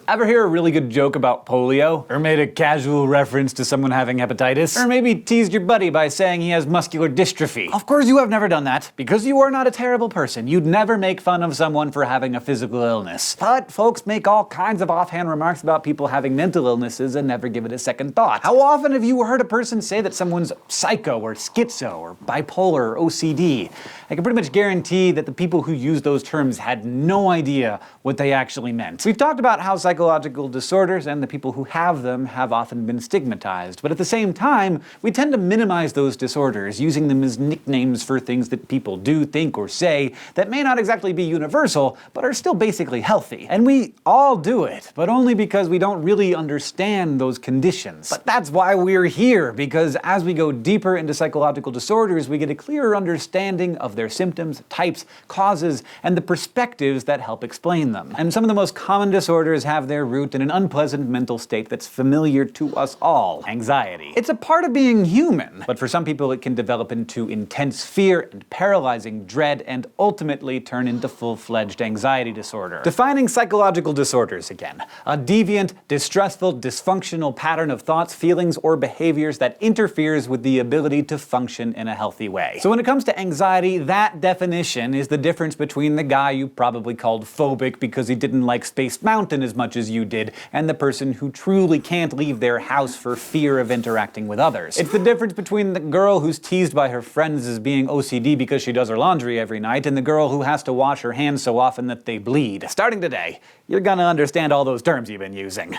Ever hear a really good joke about polio? Or made a casual reference to someone having hepatitis? Or maybe teased your buddy by saying he has muscular dystrophy? Of course you have never done that, because you are not a terrible person. You'd never make fun of someone for having a physical illness. But folks make all kinds of offhand remarks about people having mental illnesses and never give it a second thought. How often have you heard a person say that someone's psycho or schizo or bipolar or OCD? I can pretty much guarantee that the people who use those terms had no idea what they actually meant. We've talked about how psychological disorders and the people who have them have often been stigmatized, but at the same time, we tend to minimize those disorders, using them as nicknames for things that people do, think, or say that may not exactly be universal, but are still basically healthy. And we all do it, but only because we don't really understand those conditions. But that's why we're here, because as we go deeper into psychological disorders, we get a clearer understanding of their symptoms, types, causes, and the perspectives that help explain them. And some of the most common disorders have their root in an unpleasant mental state that's familiar to us all: anxiety. It's a part of being human, but for some people it can develop into intense fear and paralyzing dread and ultimately turn into full-fledged anxiety disorder. Defining psychological disorders again: a deviant, distressful, dysfunctional pattern of thoughts, feelings, or behaviors that interferes with the ability to function in a healthy way. So when it comes to anxiety, that definition is the difference between the guy you probably called phobic because he didn't like Space Mountain as much as you did, and the person who truly can't leave their house for fear of interacting with others. It's the difference between the girl who's teased by her friends as being OCD because she does her laundry every night, and the girl who has to wash her hands so often that they bleed. Starting today, you're gonna understand all those terms you've been using.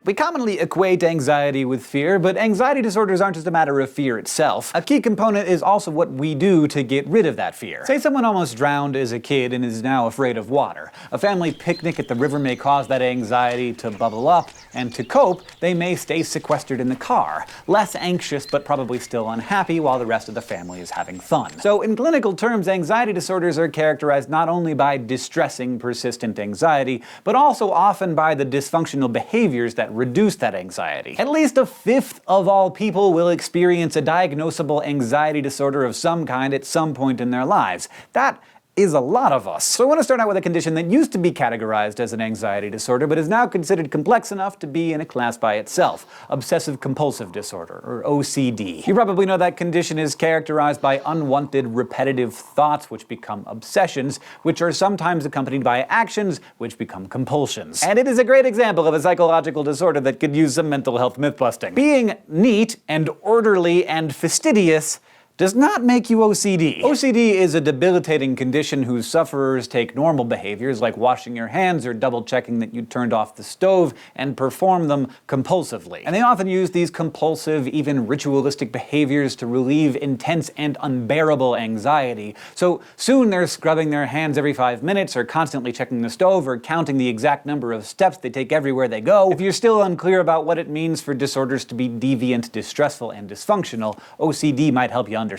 We commonly equate anxiety with fear, but anxiety disorders aren't just a matter of fear itself. A key component is also what we do to get rid of that fear. Say someone almost drowned as a kid and is now afraid of water. A family picnic at the river may cause that anxiety to bubble up, and to cope, they may stay sequestered in the car, less anxious but probably still unhappy while the rest of the family is having fun. So in clinical terms, anxiety disorders are characterized not only by distressing, persistent anxiety, but also often by the dysfunctional behaviors that reduce that anxiety. At least a fifth of all people will experience a diagnosable anxiety disorder of some kind at some point in their lives. That is a lot of us. So I want to start out with a condition that used to be categorized as an anxiety disorder, but is now considered complex enough to be in a class by itself: obsessive-compulsive disorder, or OCD. You probably know that condition is characterized by unwanted, repetitive thoughts, which become obsessions, which are sometimes accompanied by actions, which become compulsions. And it is a great example of a psychological disorder that could use some mental health myth-busting. Being neat and orderly and fastidious does not make you OCD. OCD is a debilitating condition whose sufferers take normal behaviors like washing your hands or double-checking that you turned off the stove and perform them compulsively. And they often use these compulsive, even ritualistic behaviors to relieve intense and unbearable anxiety. So soon they're scrubbing their hands every 5 minutes, or constantly checking the stove, or counting the exact number of steps they take everywhere they go. If you're still unclear about what it means for disorders to be deviant, distressful, and dysfunctional, OCD might help you understand.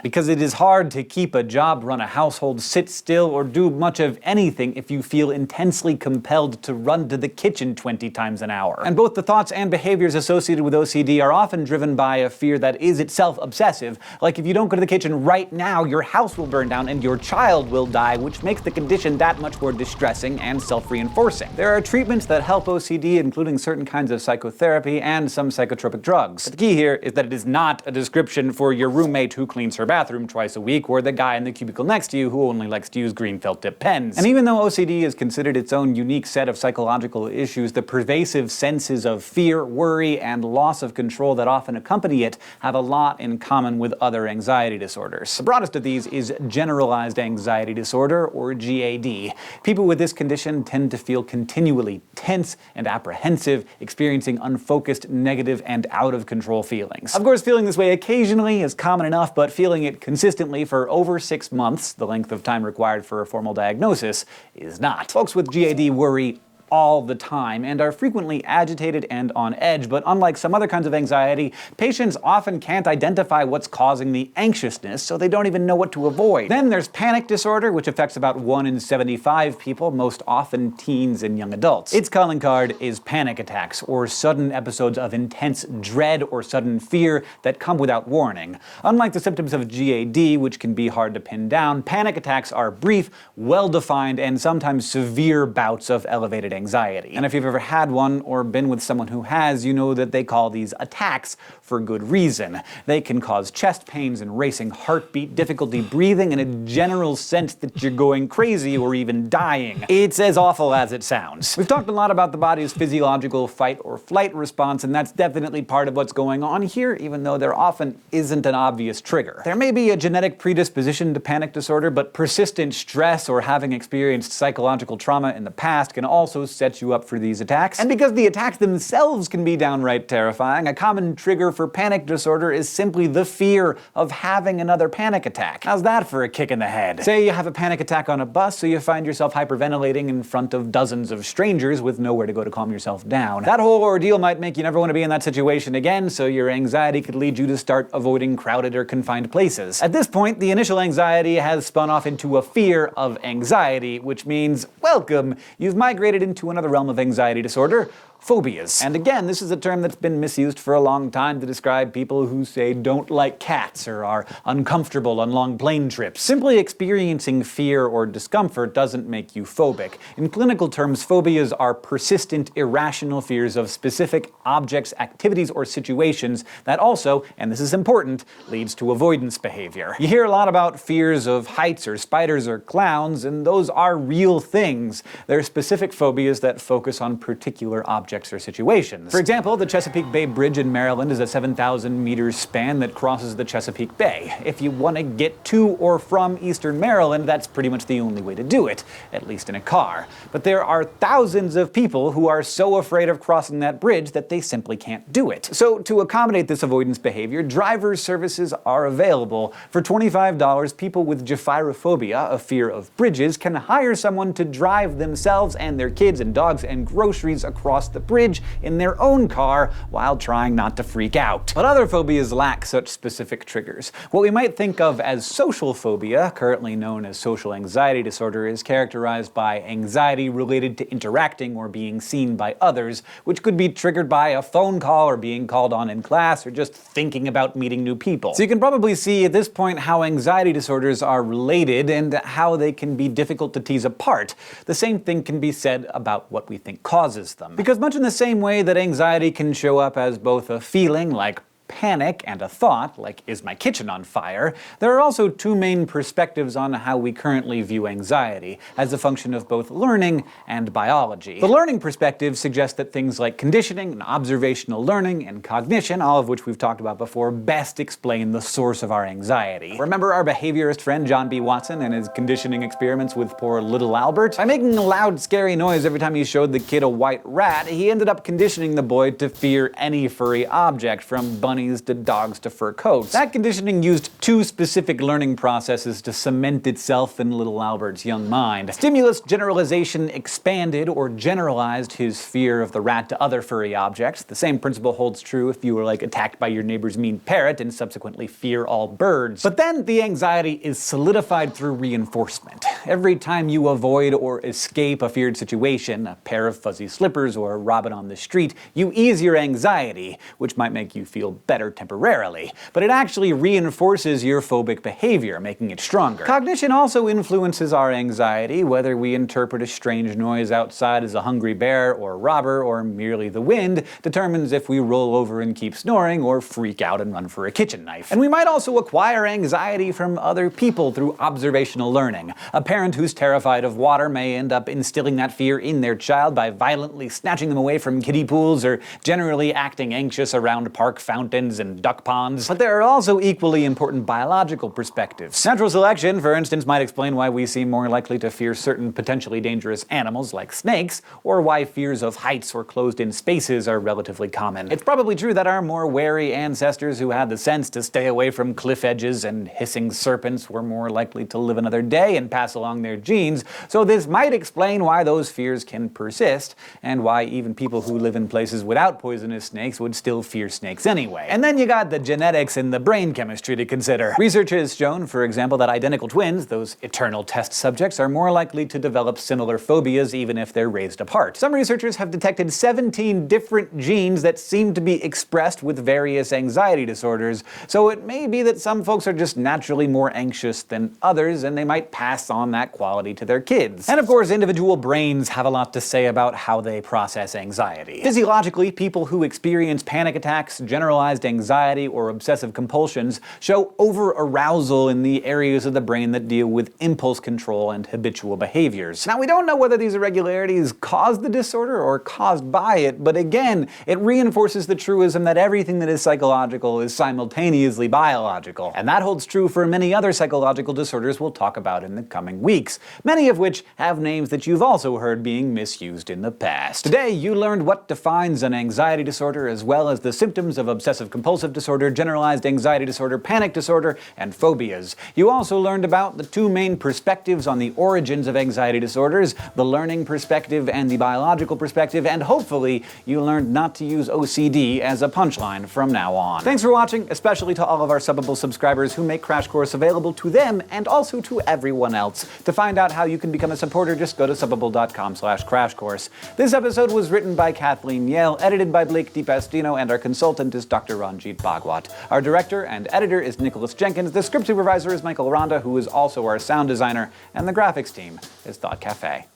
Because it is hard to keep a job, run a household, sit still, or do much of anything if you feel intensely compelled to run to the kitchen 20 times an hour. And both the thoughts and behaviors associated with OCD are often driven by a fear that is itself obsessive. Like, if you don't go to the kitchen right now, your house will burn down and your child will die, which makes the condition that much more distressing and self-reinforcing. There are treatments that help OCD, including certain kinds of psychotherapy and some psychotropic drugs. But the key here is that it is not a description for your roommate who cleans her bathroom twice a week, or the guy in the cubicle next to you who only likes to use green felt tip pens. And even though OCD is considered its own unique set of psychological issues, the pervasive senses of fear, worry, and loss of control that often accompany it have a lot in common with other anxiety disorders. The broadest of these is generalized anxiety disorder, or GAD. People with this condition tend to feel continually tense and apprehensive, experiencing unfocused, negative, and out-of-control feelings. Of course, feeling this way occasionally is common enough, but feeling it consistently for over 6 months, the length of time required for a formal diagnosis, is not. Folks with GAD worry all the time and are frequently agitated and on edge, but unlike some other kinds of anxiety, patients often can't identify what's causing the anxiousness, so they don't even know what to avoid. Then there's panic disorder, which affects about 1 in 75 people, most often teens and young adults. Its calling card is panic attacks, or sudden episodes of intense dread or sudden fear that come without warning. Unlike the symptoms of GAD, which can be hard to pin down, panic attacks are brief, well-defined, and sometimes severe bouts of elevated anxiety. And if you've ever had one or been with someone who has, you know that they call these attacks for good reason. They can cause chest pains and racing heartbeat, difficulty breathing, and a general sense that you're going crazy or even dying. It's as awful as it sounds. We've talked a lot about the body's physiological fight or flight response, and that's definitely part of what's going on here, even though there often isn't an obvious trigger. There may be a genetic predisposition to panic disorder, but persistent stress or having experienced psychological trauma in the past can also set you up for these attacks. And because the attacks themselves can be downright terrifying, a common trigger for panic disorder is simply the fear of having another panic attack. How's that for a kick in the head? Say you have a panic attack on a bus, so you find yourself hyperventilating in front of dozens of strangers with nowhere to go to calm yourself down. That whole ordeal might make you never want to be in that situation again, so your anxiety could lead you to start avoiding crowded or confined places. At this point, the initial anxiety has spun off into a fear of anxiety, which means, welcome, you've migrated into another realm of anxiety disorder, phobias. And again, this is a term that's been misused for a long time to describe people who say don't like cats or are uncomfortable on long plane trips. Simply experiencing fear or discomfort doesn't make you phobic. In clinical terms, phobias are persistent, irrational fears of specific objects, activities, or situations that also, and this is important, leads to avoidance behavior. You hear a lot about fears of heights or spiders or clowns, and those are real things. They're specific phobias that focus on particular objects or situations. For example, the Chesapeake Bay Bridge in Maryland is a 7,000-meter span that crosses the Chesapeake Bay. If you want to get to or from eastern Maryland, that's pretty much the only way to do it, at least in a car. But there are thousands of people who are so afraid of crossing that bridge that they simply can't do it. So to accommodate this avoidance behavior, driver's services are available. For $25, people with gyrophobia, a fear of bridges, can hire someone to drive themselves and their kids and dogs and groceries across the bridge in their own car while trying not to freak out. But other phobias lack such specific triggers. What we might think of as social phobia, currently known as social anxiety disorder, is characterized by anxiety related to interacting or being seen by others, which could be triggered by a phone call or being called on in class or just thinking about meeting new people. So you can probably see at this point how anxiety disorders are related and how they can be difficult to tease apart. The same thing can be said about what we think causes them. Because much in the same way that anxiety can show up as both a feeling, like panic, and a thought, like, is my kitchen on fire, there are also two main perspectives on how we currently view anxiety, as a function of both learning and biology. The learning perspective suggests that things like conditioning and observational learning and cognition, all of which we've talked about before, best explain the source of our anxiety. Remember our behaviorist friend John B. Watson and his conditioning experiments with poor little Albert? By making a loud, scary noise every time he showed the kid a white rat, he ended up conditioning the boy to fear any furry object, from bunnies to dogs to fur coats. That conditioning used two specific learning processes to cement itself in little Albert's young mind. Stimulus generalization expanded or generalized his fear of the rat to other furry objects. The same principle holds true if you were attacked by your neighbor's mean parrot and subsequently fear all birds. But then the anxiety is solidified through reinforcement. Every time you avoid or escape a feared situation, a pair of fuzzy slippers or a robin on the street, you ease your anxiety, which might make you feel better temporarily, but it actually reinforces your phobic behavior, making it stronger. Cognition also influences our anxiety, whether we interpret a strange noise outside as a hungry bear or robber or merely the wind, determines if we roll over and keep snoring or freak out and run for a kitchen knife. And we might also acquire anxiety from other people through observational learning. A parent who's terrified of water may end up instilling that fear in their child by violently snatching them away from kiddie pools or generally acting anxious around park fountains dolphins and duck ponds. But there are also equally important biological perspectives. Natural selection, for instance, might explain why we seem more likely to fear certain potentially dangerous animals like snakes, or why fears of heights or closed-in spaces are relatively common. It's probably true that our more wary ancestors who had the sense to stay away from cliff edges and hissing serpents were more likely to live another day and pass along their genes, so this might explain why those fears can persist, and why even people who live in places without poisonous snakes would still fear snakes anyway. And then you got the genetics and the brain chemistry to consider. Research has shown, for example, that identical twins, those eternal test subjects, are more likely to develop similar phobias even if they're raised apart. Some researchers have detected 17 different genes that seem to be expressed with various anxiety disorders, so it may be that some folks are just naturally more anxious than others, and they might pass on that quality to their kids. And of course, individual brains have a lot to say about how they process anxiety. Physiologically, people who experience panic attacks, generalized anxiety, or obsessive compulsions show over-arousal in the areas of the brain that deal with impulse control and habitual behaviors. Now, we don't know whether these irregularities cause the disorder or caused by it, but again, it reinforces the truism that everything that is psychological is simultaneously biological. And that holds true for many other psychological disorders we'll talk about in the coming weeks, many of which have names that you've also heard being misused in the past. Today, you learned what defines an anxiety disorder, as well as the symptoms of obsessive-compulsive disorder, generalized anxiety disorder, panic disorder, and phobias. You also learned about the two main perspectives on the origins of anxiety disorders, the learning perspective and the biological perspective, and hopefully you learned not to use OCD as a punchline from now on. Thanks for watching, especially to all of our Subbable subscribers who make Crash Course available to them and also to everyone else. To find out how you can become a supporter, just go to subbable.com/crashcourse. This episode was written by Kathleen Yale, edited by Blake DiPastino, and our consultant is Dr. Ranjit Bhagwat. Our director and editor is Nicholas Jenkins, the script supervisor is Michael Randa, who is also our sound designer, and the graphics team is Thought Cafe.